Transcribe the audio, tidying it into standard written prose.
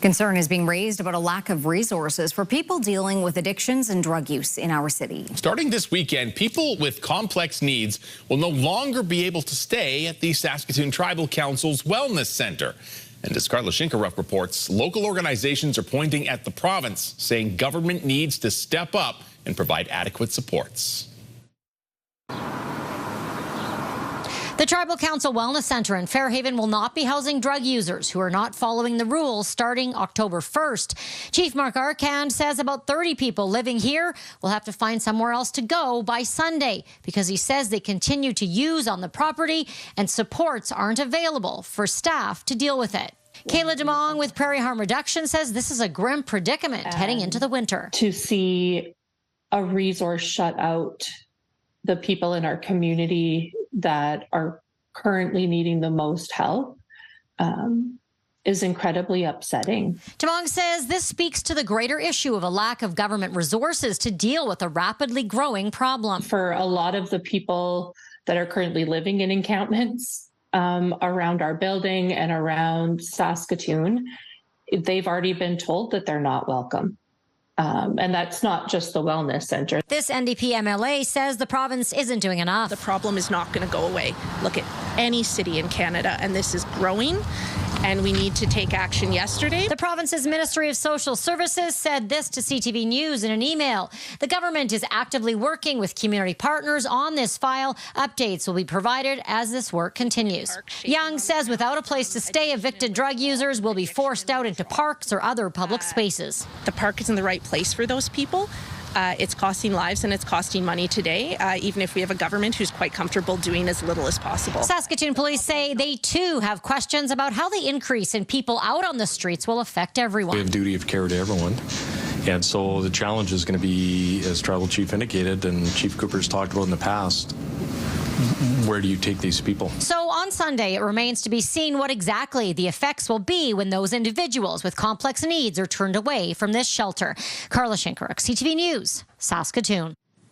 Concern is being raised about a lack of resources for people dealing with addictions and drug use in our city. Starting this weekend, people with complex needs will no longer be able to stay at the Saskatoon Tribal Council's Wellness Centre. And as Carla Shinkarup reports, local organizations are pointing at the province, saying government needs to step up and provide adequate supports. The Tribal Council Wellness Centre in Fairhaven will not be housing drug users who are not following the rules starting October 1st. Chief Mark Arcand says about 30 people living here will have to find somewhere else to go by Sunday because he says they continue to use on the property and supports aren't available for staff to deal with it. Kayla DeMong with Prairie Harm Reduction says this is a grim predicament heading into the winter. To see a resource shut out the people in our community that are currently needing the most help is incredibly upsetting. DeMong says this speaks to the greater issue of a lack of government resources to deal with a rapidly growing problem. For a lot of the people that are currently living in encampments around our building and around Saskatoon, they've already been told that they're not welcome. And that's not just the wellness centre. This NDP MLA says the province isn't doing enough. The problem is not going to go away. Look at any city in Canada, and this is growing, and we need to take action yesterday. The province's Ministry of Social Services said this to CTV News in an email. The government is actively working with community partners on this file. Updates will be provided as this work continues. Young says without a place to stay, evicted drug users will be forced out into parks or other public spaces. The park is in the right place for those people. It's costing lives and it's costing money today, even if we have a government who's quite comfortable doing as little as possible. Saskatoon police say they too have questions about how the increase in people out on the streets will affect everyone. We have duty of care to everyone. And so the challenge is going to be, as Tribal Chief indicated and Chief Cooper's talked about in the past, where do you take these people? So on Sunday, it remains to be seen what exactly the effects will be when those individuals with complex needs are turned away from this shelter. Carla Shinkarup, CTV News, Saskatoon.